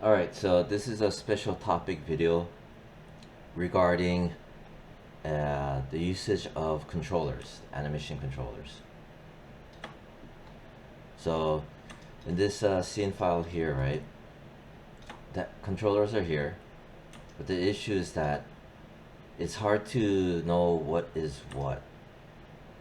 Alright, so this is a special topic video regarding the usage of controllers, animation controllers. So in this scene file here, right, the controllers are here, but the issue is that it's hard to know what is what.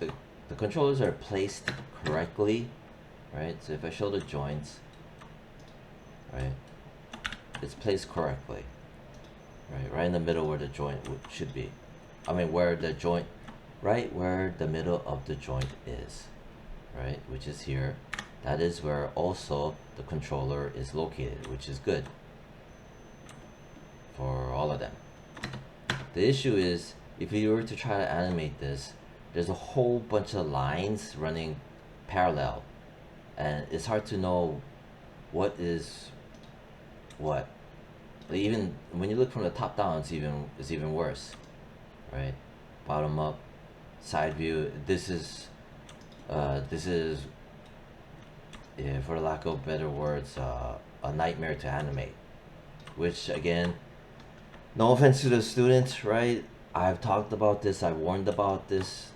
The controllers are placed correctly, right? So if I show the joints, right, it's placed correctly. Right in the middle where the joint should be. I mean, where the joint, right where the middle of the joint is, right, which is here. That is where also the controller is located, which is good for all of them. The issue is, if you were to try to animate this, there's a whole bunch of lines running parallel, and it's hard to know what is what. Even when you look from the top down, it's even worse, right? Bottom up, side view. This is yeah, for lack of better words, a nightmare to animate. Which again, no offense to the students, right? I've talked about this. I've warned about this,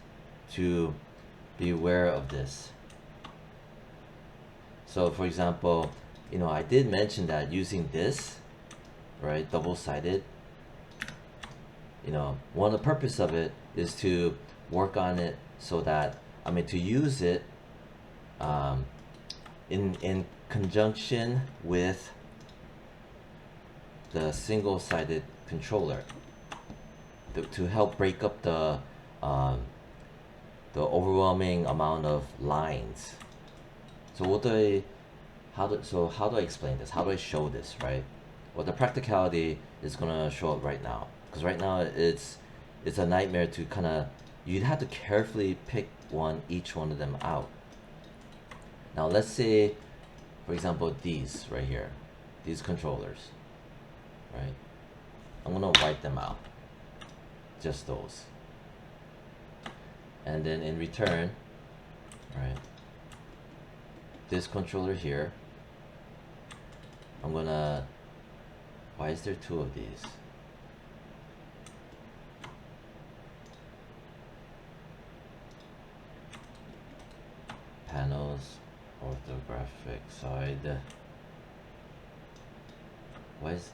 to be aware of this. So, for example, I did mention that using this, right, double-sided, one of the purpose of it is to work on it so that, to use it in conjunction with the single-sided controller to help break up the overwhelming amount of lines. So how do I explain this? How do I show this, right? Well, the practicality is gonna show up right now, because right now it's a nightmare to kind of, you'd have to carefully pick each one of them out. Now let's say, for example, these right here, these controllers, right? I'm gonna wipe them out, just those. And then in return, right, this controller here, I'm gonna, why is there two of these? Panels, orthographic side. Why is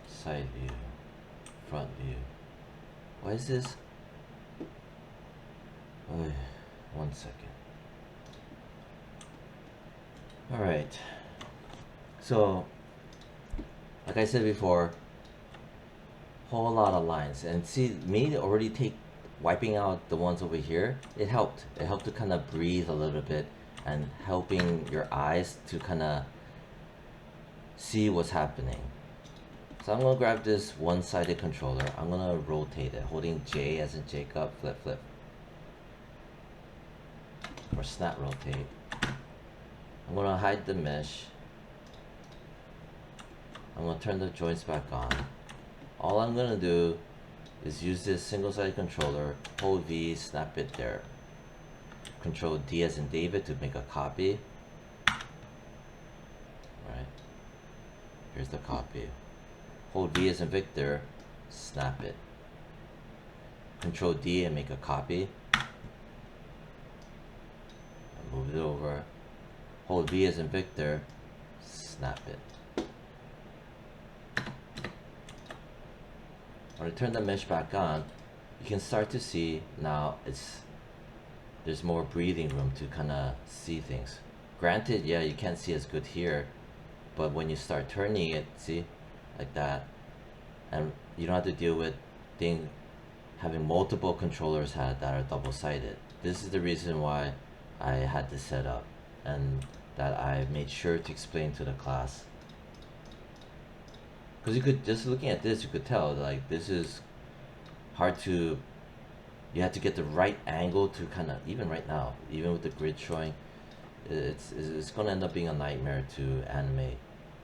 side view, front view? Why is this? Oh, 1 second. All right. So, like I said before, whole lot of lines, and see me already wiping out the ones over here. It helped. It helped to kind of breathe a little bit and helping your eyes to kind of see what's happening. So I'm gonna grab this one-sided controller. I'm gonna rotate it, holding J as in Jacob, flip, flip, or snap rotate. I'm gonna hide the mesh. I'm gonna turn the joints back on. All I'm gonna do is use this single-sided controller, hold V, snap it there. Control D as in David to make a copy. Right. Here's the copy. Hold V as in Victor, snap it. Control D and make a copy. Move it over. Hold V as in Victor, snap it. When I turn the mesh back on, you can start to see now there's more breathing room to kind of see things. Granted, yeah, you can't see as good here, but when you start turning it, see, like that, and you don't have to deal with having multiple controllers that are double-sided. This is the reason why I had this set up, and that I made sure to explain to the class. Because you could, just looking at this, you could tell like this is hard to, you have to get the right angle to kind of, even right now, even with the grid showing, it's going to end up being a nightmare to animate.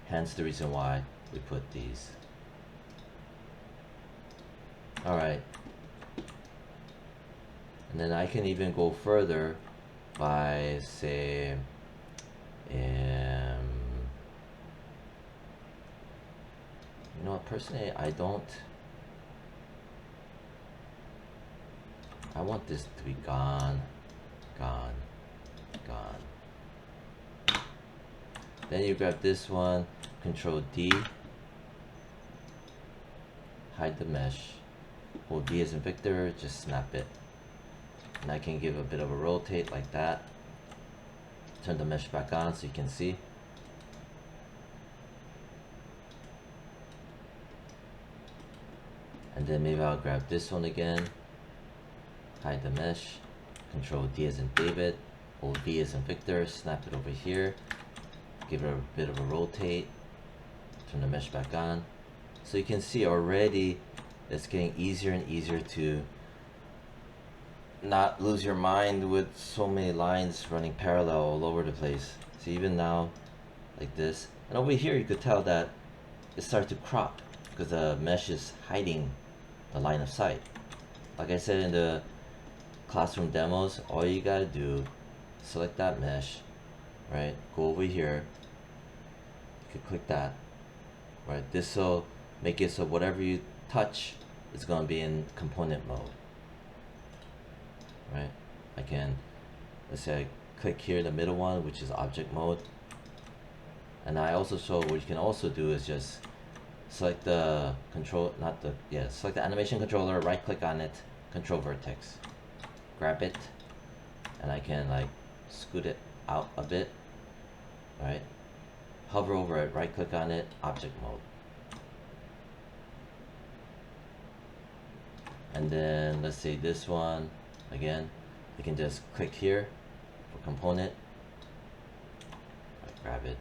Hence the reason why we put these. Alright. And then I can even go further by, say, you know what, personally, I want this to be gone, gone, gone. Then you grab this one, Control D, hide the mesh, hold V as in Victor, just snap it. And I can give a bit of a rotate like that. Turn the mesh back on so you can see. And then maybe I'll grab this one again, hide the mesh, Control D as in David, hold V as in Victor, snap it over here, give it a bit of a rotate, turn the mesh back on. So you can see already it's getting easier and easier to not lose your mind with so many lines running parallel all over the place. So even now, like this, and over here you could tell that it started to crop because the mesh is hiding the line of sight. Like I said in the classroom demos, all you gotta do, select that mesh, right? Go over here, you could click that, right? This will make it so whatever you touch is gonna be in component mode, right? I can, let's say I click here the middle one, which is object mode, and I also show what you can also do is just select the control, select the animation controller, right click on it, control vertex, grab it, and I can like scoot it out a bit, right? Hover over it, right click on it, object mode. And then let's say this one, again, you can just click here for component, grab it.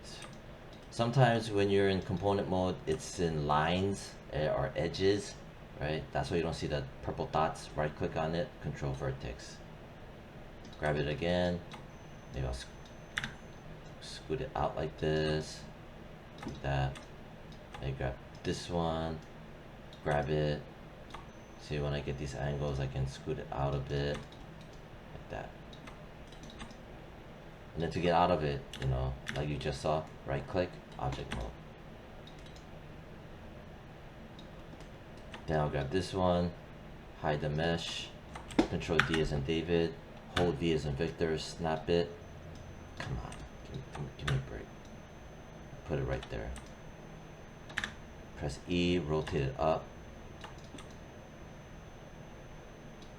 Sometimes when you're in component mode, it's in lines or edges, right? That's why you don't see the purple dots. Right click on it, control vertex. Grab it again. Maybe I'll scoot it out like this, like that. Maybe grab this one, grab it. See, when I get these angles, I can scoot it out a bit, like that. And then to get out of it, you know, like you just saw, right click, object mode. Then I'll grab this one, hide the mesh, Control D as in David, hold V as in Victor, snap it. Come on, give me a break. Put it right there. Press E, rotate it up.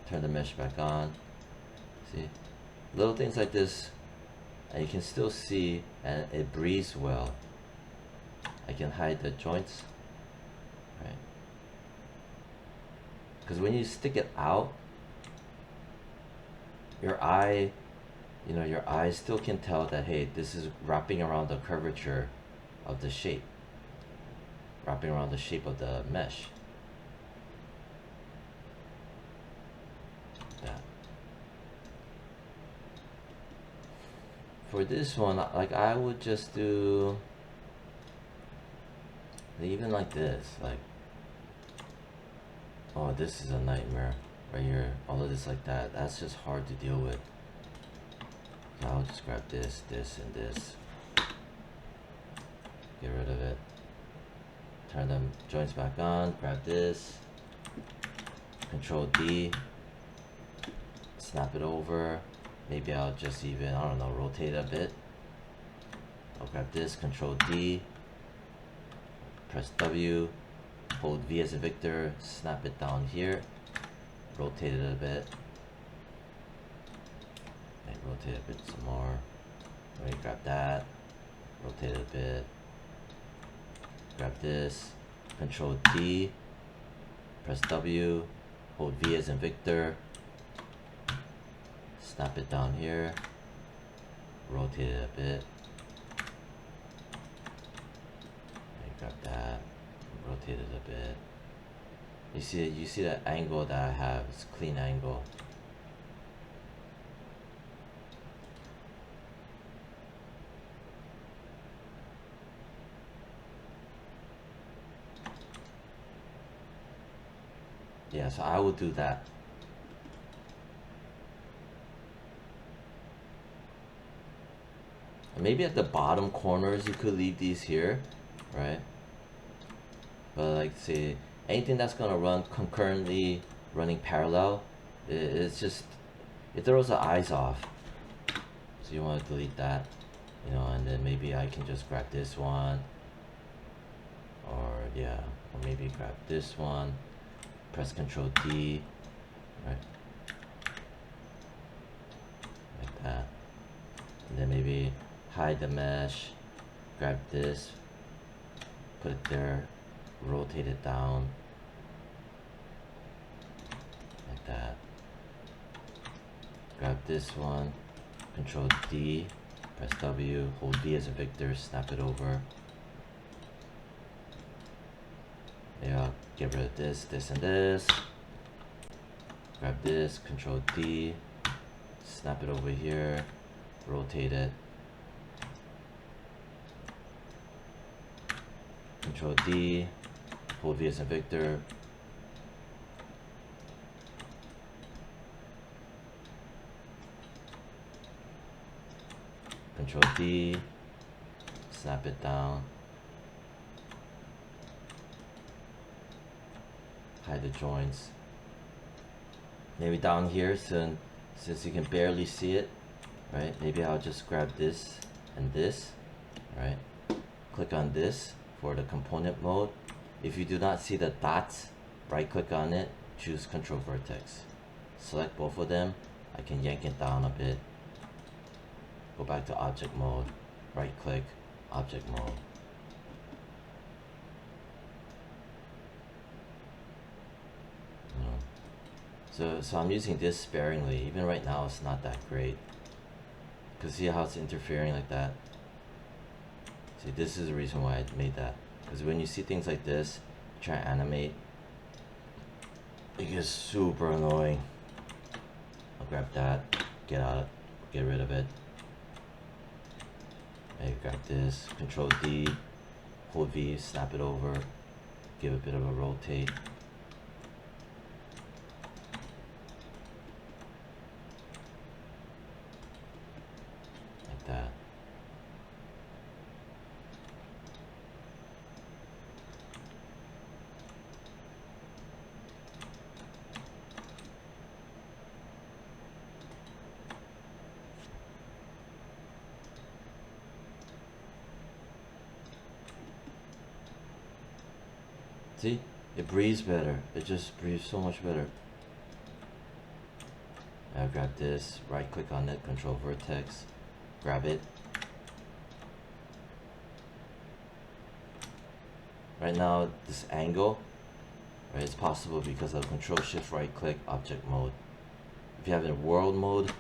Turn the mesh back on. See? Little things like this, and you can still see, and it breathes well. I can hide the joints, right? Because when you stick it out, your eye, you know, your eye still can tell that, hey, this is wrapping around the curvature of the shape, wrapping around the shape of the mesh. That. For this one, like I would just do even like this, like, oh, this is a nightmare right here, all of this like that. That's just hard to deal with. So I'll just grab this, this, and this. Get rid of it. Turn them joints back on, grab this, Control D, snap it over. Maybe I'll just even, I don't know, rotate a bit. I'll grab this, Control D, press W, hold V as a Victor, snap it down here, rotate it a bit. Maybe rotate a bit some more. Maybe grab that, rotate it a bit. Grab this, Control D, press W, hold V as in Victor, snap it down here, rotate it a bit. Grab that, rotate it a bit. You see that angle that I have, it's a clean angle. Yeah, so I will do that. And maybe at the bottom corners you could leave these here, right? But like say anything that's gonna run concurrently, running parallel, it's just, it throws the eyes off. So you want to delete that, you know, and then maybe I can just grab this one, or yeah, or maybe grab this one, press Ctrl D, right, like that, and then maybe hide the mesh, grab this, put it there, rotate it down, like that, grab this one, Ctrl D, press W, hold D as a Victor, snap it over. Yeah, get rid of this, this, and this. Grab this, Ctrl D, snap it over here, rotate it. Ctrl D, hold V as in Victor. Ctrl D, snap it down. Hide the joints. Maybe down here, since you can barely see it, right? Maybe I'll just grab this and this, right? Click on this for the component mode. If you do not see the dots, right click on it, choose Control Vertex. Select both of them. I can yank it down a bit. Go back to object mode, right click, object mode. So I'm using this sparingly. Even right now it's not that great. Cause see how it's interfering like that? See, this is the reason why I made that. Because when you see things like this, try to animate, it gets super annoying. I'll grab that, get rid of it. Maybe grab this, Control D, hold V, snap it over, give it a bit of a rotate. Like that. See, it breathes better. It just breathes so much better. I'll grab this, right click on it, Control Vertex, grab it. Right now, this angle, right, it's possible because of Control Shift right click object mode. If you have it in world mode,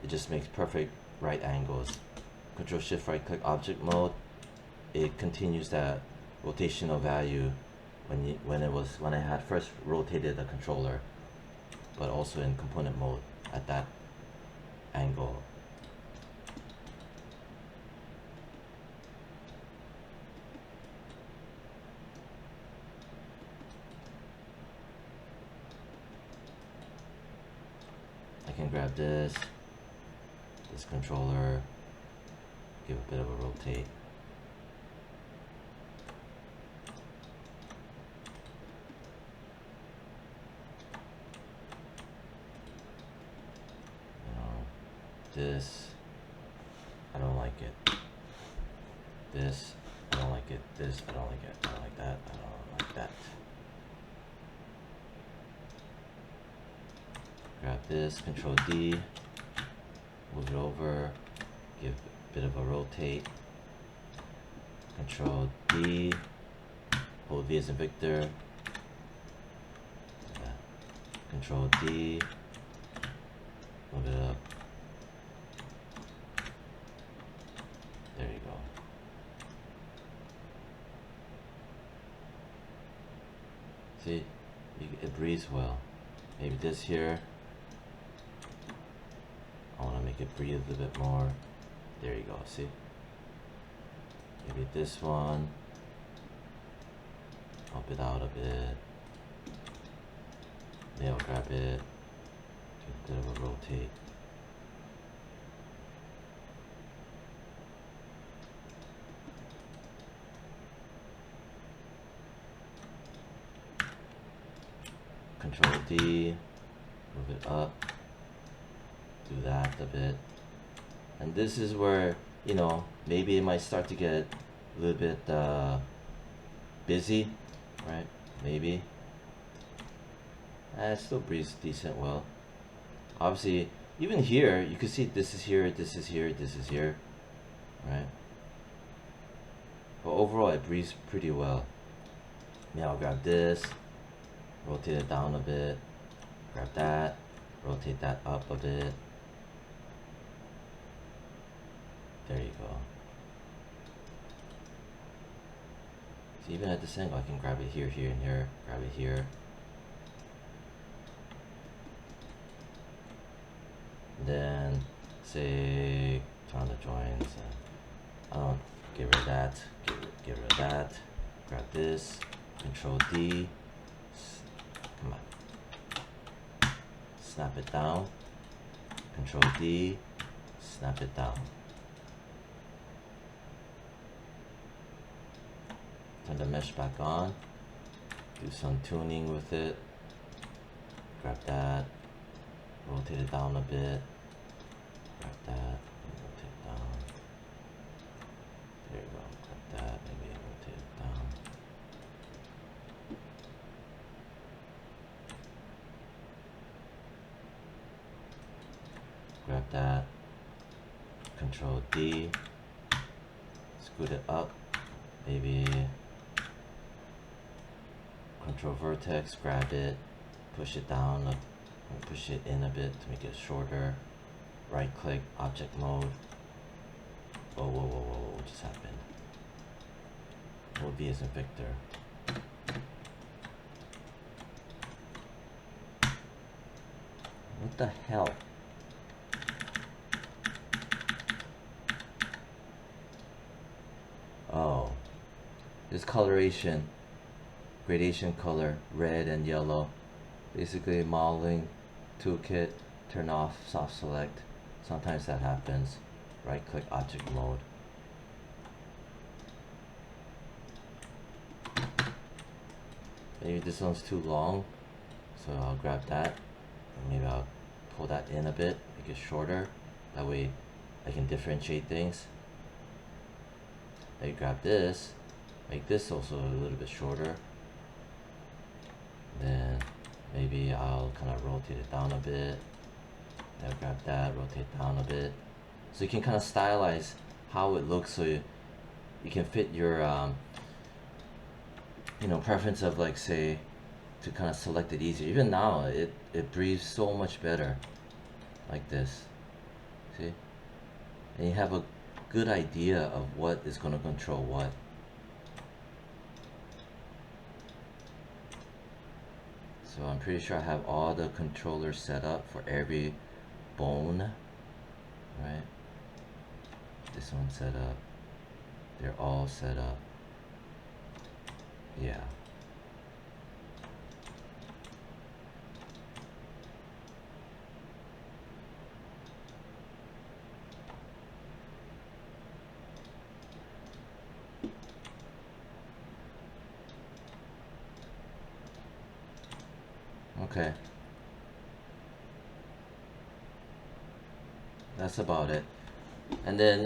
it just makes perfect right angles. Control Shift right click object mode, it continues that rotational value when I had first rotated the controller, but also in component mode at that angle. I can grab this controller, give a bit of a rotate. This, I don't like it. This, I don't like it. This, I don't like it. I don't like that. I don't like that. Grab this, Control D, move it over, give a bit of a rotate. Control D, hold V as in Victor. Control D, move it up. There you go. See, it breathes well. Maybe this here, I want to make it breathe a little bit more. There you go, see? Maybe this one, up it out a bit. I'll grab it, do a bit of a rotate. Control D, move it up, do that a bit. And this is where, you know, maybe it might start to get a little bit busy, right? Maybe. It still breathes decent well. Obviously, even here, you can see this is here, this is here, this is here, right? But overall, it breathes pretty well. Now I'll grab this, rotate it down a bit, grab that, rotate that up a bit. There you go. So even at this angle, I can grab it here, here, and here, grab it here. Then, say, turn the joints. Get rid of that, get rid of that. Grab this, Control D. Come on. Snap it down. Control D, snap it down. Turn the mesh back on, do some tuning with it, grab that, rotate it down a bit, grab that, rotate it down, there you go, grab that, maybe rotate it down. Grab that, Control D, scoot it up, maybe Control Vertex, grab it, push it down, push it in a bit to make it shorter. Right click, object mode. Whoa, whoa, whoa, whoa, what just happened? Mode V as in Victor. What the hell? Oh, this coloration. Gradation color, red and yellow. Basically modeling toolkit, turn off, soft select. Sometimes that happens. Right click, object mode. Maybe this one's too long, so I'll grab that. And maybe I'll pull that in a bit, make it shorter. That way I can differentiate things. Then grab this, make this also a little bit shorter. Then maybe I'll kind of rotate it down a bit. Then grab that, rotate down a bit. So you can kind of stylize how it looks, so you can fit your you know, preference of, like, say, to kind of select it easier. Even now, it breathes so much better like this. See? And you have a good idea of what is going to control what. So I'm pretty sure I have all the controllers set up for every bone, right? This one's set up. They're all set up. Yeah. Okay. That's about it. And then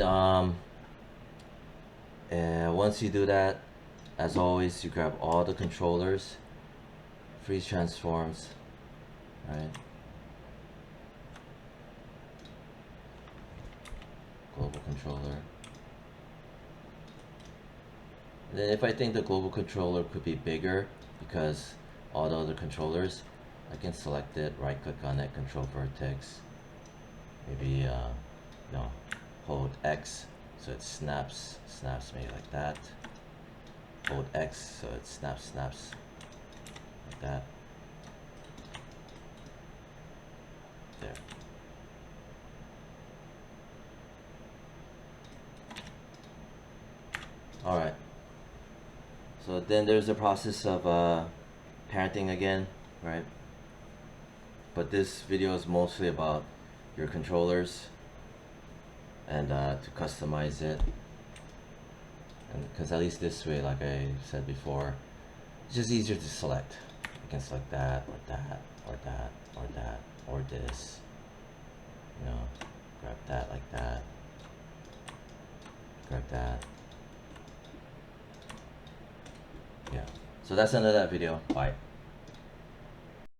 once you do that, as always, you grab all the controllers, freeze transforms, right? Global controller. And then if I think the global controller could be bigger because all the other controllers, I can select it, right click on it, control vertex. Maybe no, hold X so it snaps maybe like that. Hold X so it snaps like that. There. Alright. So then there's the process of parenting again, right? but this video is mostly about your controllers and to customize it, and because at least this way, like I said before, it's just easier to select. You can select that or that or that or that or this, you know, grab that like that, grab that. Yeah, so that's the end of that video. Bye.